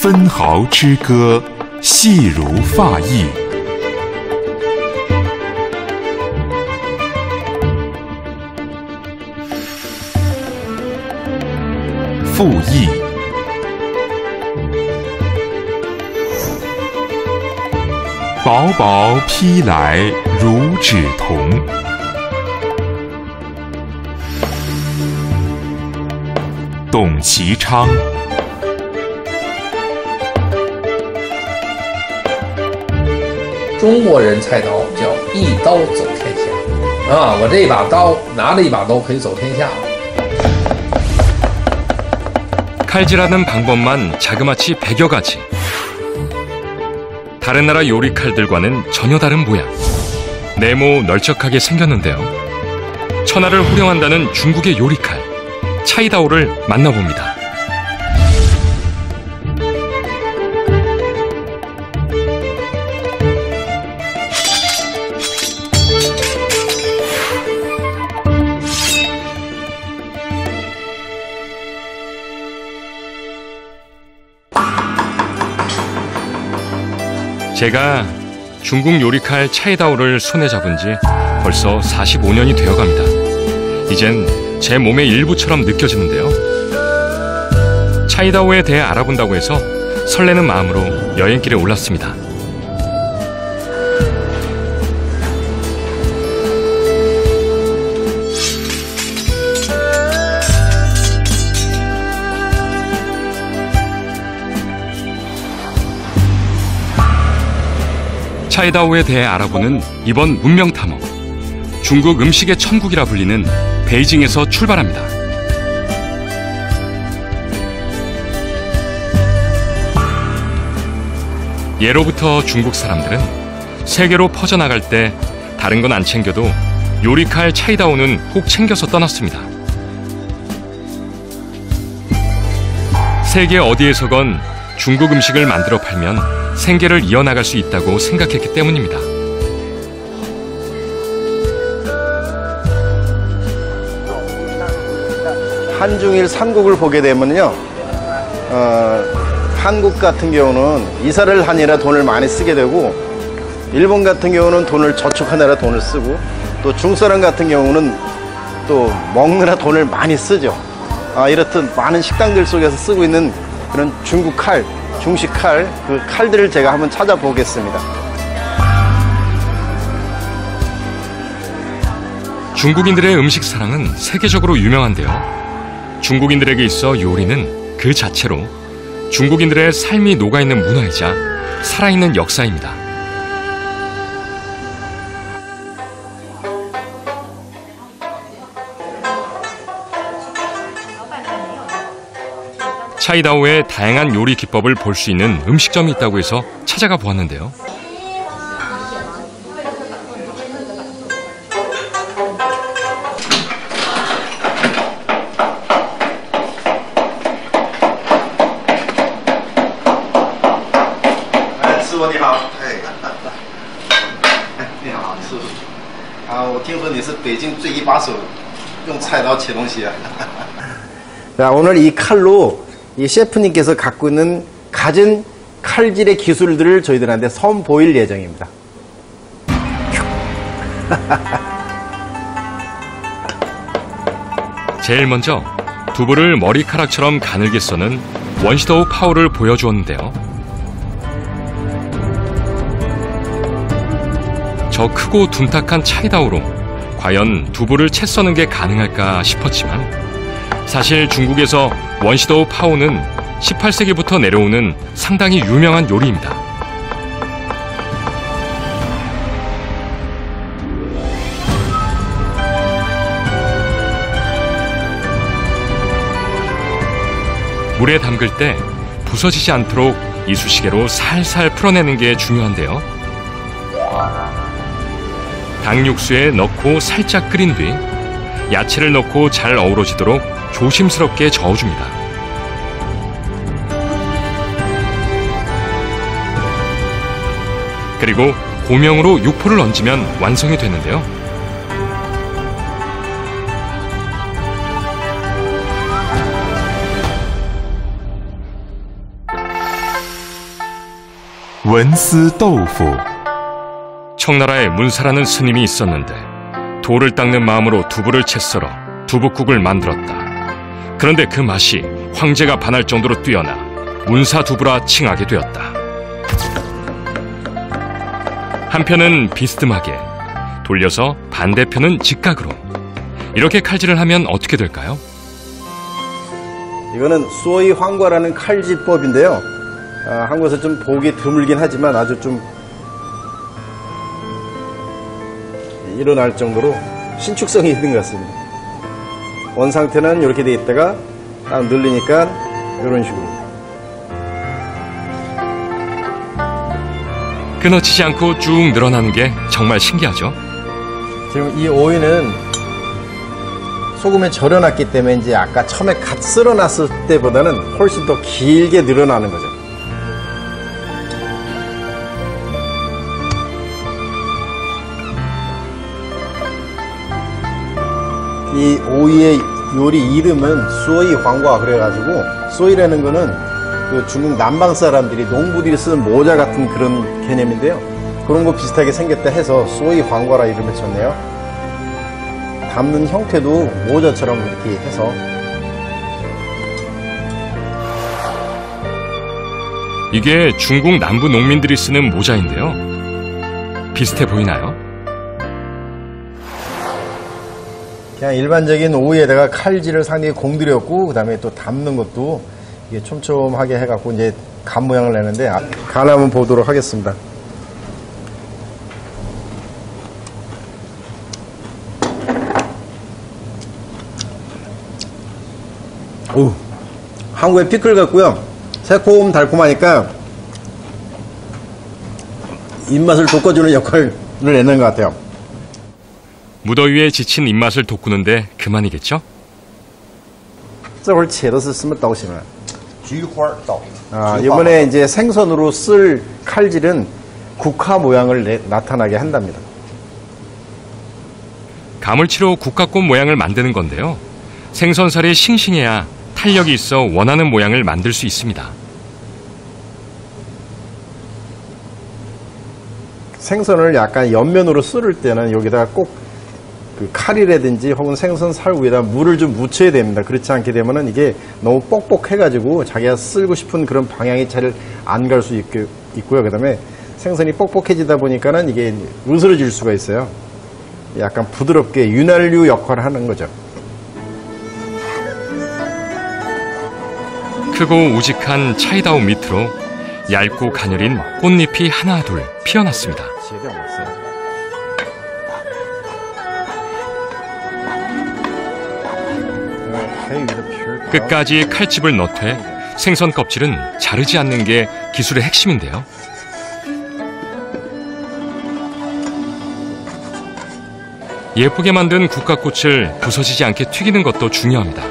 分毫之歌，细如发翼。复翼，薄薄披来如纸铜。董其昌，中国人菜刀叫一刀走天下啊！我这一把刀拿着一把刀可以走天下了。 칼질하는 방법만 자그마치 100여 가지. 다른 나라 요리 칼들과는 전혀 다른 모양. 네모 널쩍하게 생겼는데요. 천하를 호령한다는 중국의 요리 칼, 차이다오를 만나봅니다. 제가 중국 요리칼 차이다오를 손에 잡은 지 벌써 45년이 되어갑니다. 이젠 제 몸의 일부처럼 느껴지는데요. 차이다오에 대해 알아본다고 해서 설레는 마음으로 여행길에 올랐습니다. 차이다오에 대해 알아보는 이번 문명탐험. 중국 음식의 천국이라 불리는 베이징에서 출발합니다. 예로부터 중국 사람들은 세계로 퍼져나갈 때 다른 건 안 챙겨도 요리칼 차이다오는 꼭 챙겨서 떠났습니다. 세계 어디에서건 중국 음식을 만들어 팔면 생계를 이어나갈 수 있다고 생각했기 때문입니다. 한중일 삼국을 보게 되면요, 한국 같은 경우는 이사를 하느라 돈을 많이 쓰게 되고, 일본 같은 경우는 돈을 저축하느라 돈을 쓰고, 또 중사람 같은 경우는 또 먹느라 돈을 많이 쓰죠. 이렇듯 많은 식당들 속에서 쓰고 있는 그런 중국 칼, 중식 칼, 그 칼들을 제가 한번 찾아보겠습니다. 중국인들의 음식 사랑은 세계적으로 유명한데요. 중국인들에게 있어 요리는 그 자체로 중국인들의 삶이 녹아있는 문화이자 살아있는 역사입니다. 차이다오의 다양한 요리 기법을 볼 수 있는 음식점이 있다고 해서 찾아가 보았는데요. 자, 오늘 이 칼로 이 셰프님께서 갖고 있는 갖은 칼질의 기술들을 저희들한테 선보일 예정입니다. 제일 먼저 두부를 머리카락처럼 가늘게 써는 원시도우 파오를 보여주었는데요. 저 크고 둔탁한 차이다오로 과연 두부를 채 써는 게 가능할까 싶었지만 사실 중국에서 원시도우 파오는 18세기부터 내려오는 상당히 유명한 요리입니다. 물에 담글 때 부서지지 않도록 이쑤시개로 살살 풀어내는 게 중요한데요. 닭 육수에 넣고 살짝 끓인 뒤 야채를 넣고 잘 어우러지도록 조심스럽게 저어줍니다. 그리고 고명으로 육포를 얹으면 완성이 되는데요. 文思豆腐 청나라에 문사라는 스님이 있었는데 돌을 닦는 마음으로 두부를 채 썰어 두부국을 만들었다. 그런데 그 맛이 황제가 반할 정도로 뛰어나 문사두부라 칭하게 되었다. 한편은 비스듬하게, 돌려서 반대편은 직각으로. 이렇게 칼질을 하면 어떻게 될까요? 이거는 소이 황과라는 칼질법인데요. 한국에서 좀 보기 드물긴 하지만 아주 좀 일어날 정도로 신축성이 있는 것 같습니다. 원 상태는 이렇게 돼 있다가 딱 늘리니까 이런 식으로. 끊어지지 않고 쭉 늘어나는 게 정말 신기하죠. 지금 이 오이는 소금에 절여놨기 때문에 이제 아까 처음에 갓 쓸어놨을 때보다는 훨씬 더 길게 늘어나는 거죠. 이 오이의 요리 이름은 소이 황과 그래가지고, 소이라는 거는 그 중국 남방 사람들이 농부들이 쓰는 모자 같은 그런 개념인데요. 그런 거 비슷하게 생겼다 해서 소이 황과라 이름을 쳤네요. 담는 형태도 모자처럼 이렇게 해서. 이게 중국 남부 농민들이 쓰는 모자인데요. 비슷해 보이나요? 그냥 일반적인 오이에다가 칼질을 상당히 공들였고, 그 다음에 또 담는 것도 이게 촘촘하게 해갖고 이제 간 모양을 내는데, 간 한번 보도록 하겠습니다. 오, 한국의 피클 같고요. 새콤 달콤하니까 입맛을 돋궈주는 역할을 내는 것 같아요. 무더위에 지친 입맛을 돋구는데 그만이겠죠? 这会儿切的是什么刀型啊？이번에 이제 생선으로 쓸 칼질은 국화 모양을 나타나게 한답니다. 가물치로 국화꽃 모양을 만드는 건데요. 생선살이 싱싱해야 탄력이 있어 원하는 모양을 만들 수 있습니다. 생선을 약간 옆면으로 썰을 때는 여기다가 꼭 그 칼이라든지 혹은 생선 살 위에다 물을 좀 묻혀야 됩니다. 그렇지 않게 되면은 이게 너무 뻑뻑해가지고 자기가 쓸고 싶은 그런 방향이 잘 안 갈 수 있고요. 그 다음에 생선이 뻑뻑해지다 보니까는 이게 으스러질 수가 있어요. 약간 부드럽게 윤활유 역할을 하는 거죠. 크고 우직한 차이다오 밑으로 얇고 가녀린 꽃잎이 하나 둘 피어났습니다. 끝까지 칼집을 넣되 생선 껍질은 자르지 않는 게 기술의 핵심인데요. 예쁘게 만든 국화꽃을 부서지지 않게 튀기는 것도 중요합니다.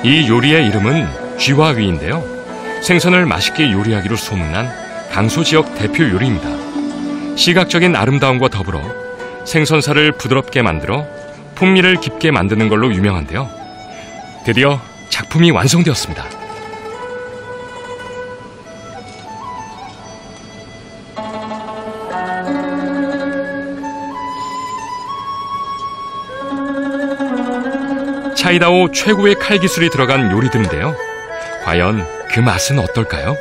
이 요리의 이름은 쥐화위인데요. 생선을 맛있게 요리하기로 소문난 강서 지역 대표 요리입니다. 시각적인 아름다움과 더불어 생선살을 부드럽게 만들어 풍미를 깊게 만드는 걸로 유명한데요. 드디어 작품이 완성되었습니다. 차이다오 최고의 칼 기술이 들어간 요리들인데요. 과연 그 맛은 어떨까요?